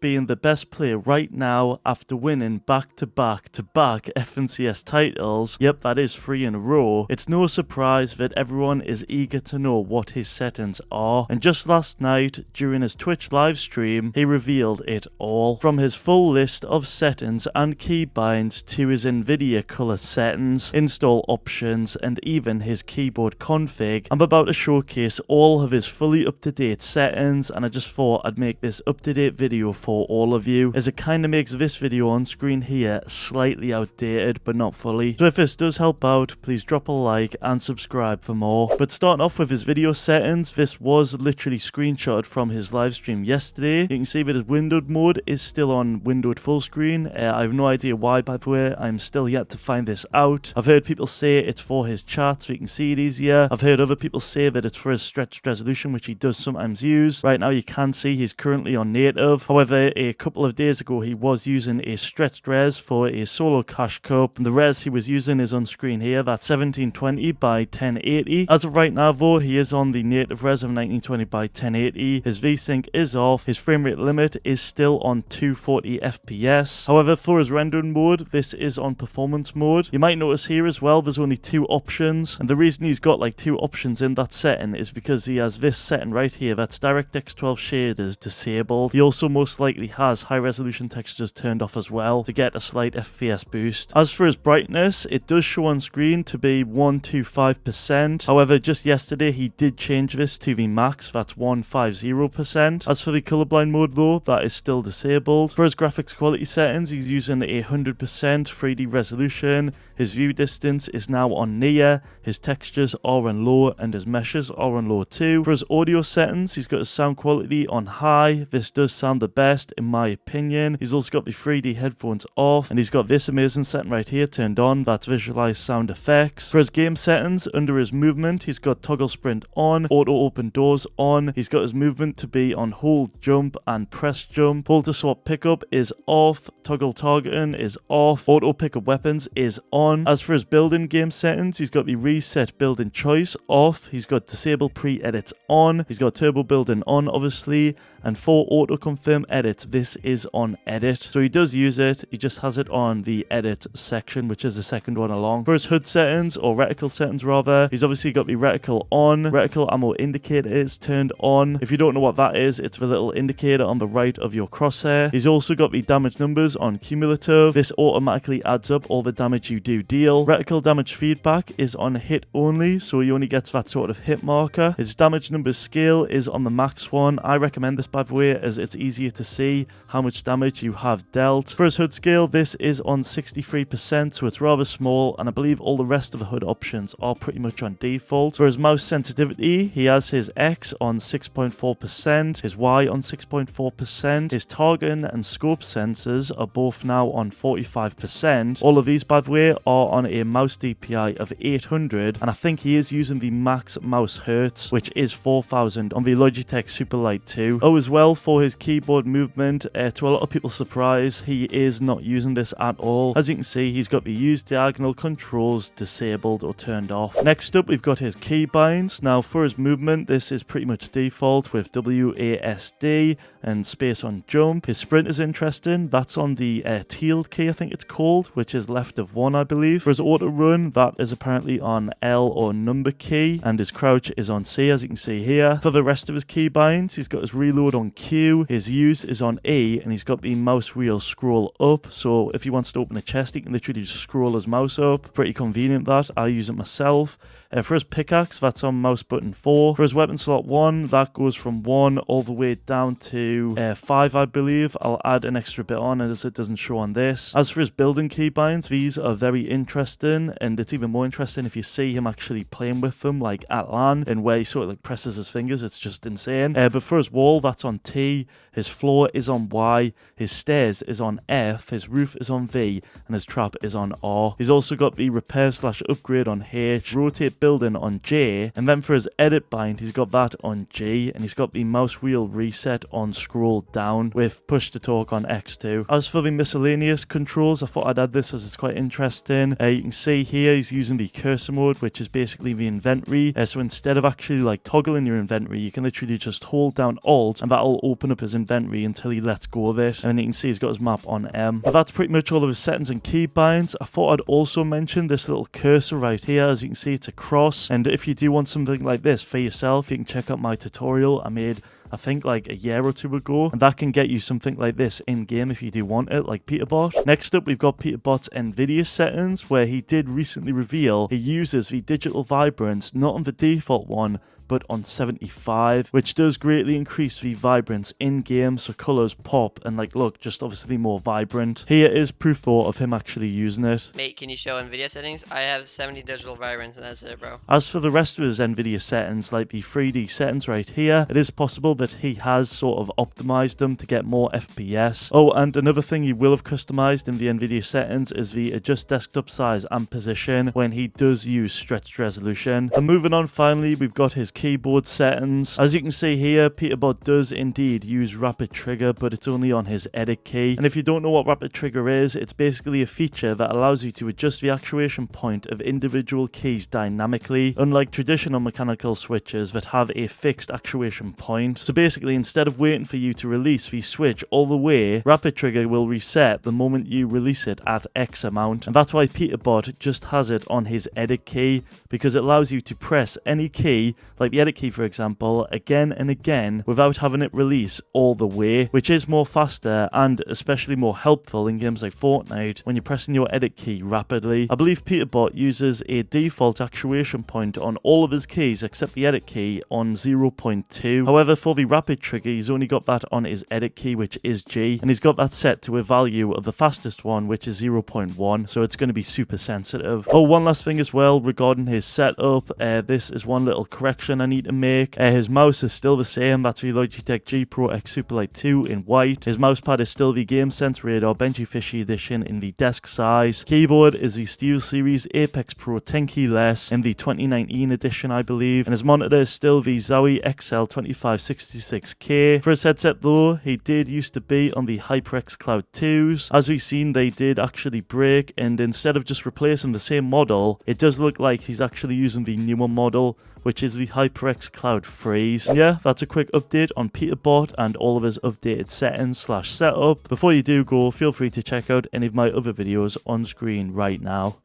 being the best player right now after winning back-to-back FNCS titles. Yep, that is 3 in a row. It's no surprise that everyone is eager to know what his settings are, and just last night during his Twitch livestream he revealed it all. From his full list of settings and keybinds to his Nvidia color settings, install options, and even his keyboard config, I'm about to showcase all of his fully up-to-date settings, and I just thought I'd make this up-to-date video for all of you, as it kind of makes this video on screen here slightly outdated, but not fully. So if this does help out, please drop a like and subscribe for more. But starting off with his video settings, this was literally screenshotted from his live stream yesterday. You can see that his windowed mode is still on windowed full screen. I have no idea why, by the way. I'm still yet to find this out. I've heard people say it's for his chat so you can see it easier. I've heard other people say that it's for his stretched resolution, which he does sometimes use. Right now you can see he's currently on native. However, a couple of days ago he was using a stretched res for a solo cache cup, and the res he was using is on screen here. That's 1720 by 1080. As of right now though, he is on the native res of 1920 by 1080. His VSync is off. His frame rate limit is still on 240 FPS. However, for his rendering mode, this is on performance mode. You might notice here as well there's only 2 options, and the reason he's got like 2 options in that setting is because he has this setting right here, that's DirectX 12 shaders disabled. He also most likely has high resolution textures turned off as well to get a slight FPS boost. As for his brightness, it does show on screen to be 125%. However, just yesterday he did change this to the max, that's 150%. As for the colorblind mode though, that is still disabled. For his graphics quality settings, he's using a 100% 3D resolution. His view distance is now on near, his textures are on low, and his meshes are on low too. For his audio settings, he's got his sound quality on high. This does sound the best in my opinion. He's also got the 3D headphones off, and he's got this amazing setting right here turned on, that's visualize sound effects. For his game settings, under his movement, he's got toggle sprint on, auto open doors on. He's got his movement to be on hold jump and press jump. Hold to swap pickup is off, toggle targeting is off, auto pickup weapons is on. As for his building game settings, he's got the reset building choice off, he's got disable pre-edits on, he's got turbo building on obviously, and for auto confirm edits, this is on edit. So he does use it, he just has it on the edit section, which is the second one along. For his HUD settings, or reticle settings rather, he's obviously got the reticle on, reticle ammo indicator is turned on. If you don't know what that is, it's the little indicator on the right of your crosshair. He's also got the damage numbers on cumulative. This automatically adds up all the damage you do deal. Reticle damage feedback is on hit only, so he only gets that sort of hit marker. His damage numbers scale is on the max one. I recommend this by the way, as it's easier to see how much damage you have dealt. For his HUD scale, this is on 63%, so it's rather small, and I believe all the rest of the HUD options are pretty much on default. For his mouse sensitivity, he has his X on 6.4%, his Y on 6.4%, his targeting and scope sensors are both now on 45%. All of these, by the way, are on a mouse DPI of 800, and I think he is using the max mouse hertz, which is 4000 on the Logitech Superlight 2. Oh, as well, for his keyboard movement, to a lot of people's surprise, he is not using this at all. As you can see, he's got the use diagonal controls disabled or turned off. Next up, we've got his keybinds. Now, for his movement, this is pretty much default with WASD and space on jump. His sprint is interesting. That's on the tilde key, I think it's called, which is left of 1, I believe. For his auto run, that is apparently on L or number key, and his crouch is on C, as you can see here. For the rest of his keybinds, he's got his reload on Q, his use is on E, and he's got the mouse wheel scroll up. So if he wants to open a chest, he can literally just scroll his mouse up. Pretty convenient that. I use it myself. For his pickaxe, that's on mouse button 4. For his weapon slot 1, that goes from 1 all the way down to 5, I believe. I'll add an extra bit on as it doesn't show on this. As for his building keybinds, these are very interesting, and it's even more interesting if you see him actually playing with them, like at LAN, and where he sort of like presses his fingers. It's just insane. But for his wall, that's on T, his floor is on Y, his stairs is on F, his roof is on V, and his trap is on R. He's also got the repair/upgrade on H, rotate building on J, and then for his edit bind, he's got that on G, and he's got the mouse wheel reset on scroll down with push to talk on X2. As for the miscellaneous controls, I thought I'd add this as it's quite interesting. You can see here he's using the cursor mode, which is basically the inventory. So instead of actually like toggling your inventory, you can literally just hold down Alt and that'll open up his inventory until he lets go of it. And you can see he's got his map on M. But that's pretty much all of his settings and keybinds. I thought I'd also mention this little cursor right here. As you can see, it's a cross. And if you do want something like this for yourself, you can check out my tutorial I made, I think, like a year or two ago, and that can get you something like this in game if you do want it, like Peterbot. Next up, we've got Peterbot's Nvidia settings, where he did recently reveal he uses the digital vibrance not on the default one, but on 75, which does greatly increase the vibrance in game, so colors pop and like look just obviously more vibrant. Here is proof though of him actually using it. Mate, can you show Nvidia settings? I have 70 digital vibrance and that's it, bro. As for the rest of his Nvidia settings, like the 3D settings right here, it is possible that he has sort of optimized them to get more FPS. Oh, and another thing you will have customized in the Nvidia settings is the adjust desktop size and position when he does use stretched resolution. And moving on, finally, we've got his keyboard settings. As you can see here, Peterbot does indeed use rapid trigger, but it's only on his edit key. And if you don't know what rapid trigger is, it's basically a feature that allows you to adjust the actuation point of individual keys dynamically, unlike traditional mechanical switches that have a fixed actuation point. So basically, instead of waiting for you to release the switch all the way, rapid trigger will reset the moment you release it at X amount. And that's why Peterbot just has it on his edit key, because it allows you to press any key, like the edit key for example, again and again without having it release all the way, which is more faster and especially more helpful in games like Fortnite when you're pressing your edit key rapidly. I believe Peterbot uses a default actuation point on all of his keys except the edit key on 0.2. However, for the rapid trigger, he's only got that on his edit key, which is G, and he's got that set to a value of the fastest one, which is 0.1, so it's going to be super sensitive. Oh, one last thing as well regarding his setup. This is one little correction I need to make. His mouse is still the same. That's the Logitech G Pro X Superlight 2 in white. His mousepad is still the GameSense Radar Benji Fishy edition in the desk size. Keyboard is the SteelSeries Apex Pro 10 keyless in the 2019 edition, I believe. And his monitor is still the Zowie XL2566K. For his headset though, he did used to be on the HyperX Cloud 2s. As we've seen, they did actually break, and instead of just replacing the same model, it does look like he's actually using the newer model, which is the HyperX Cloud 3s. And yeah, that's a quick update on Peterbot and all of his updated settings / setup. Before you do go, feel free to check out any of my other videos on screen right now.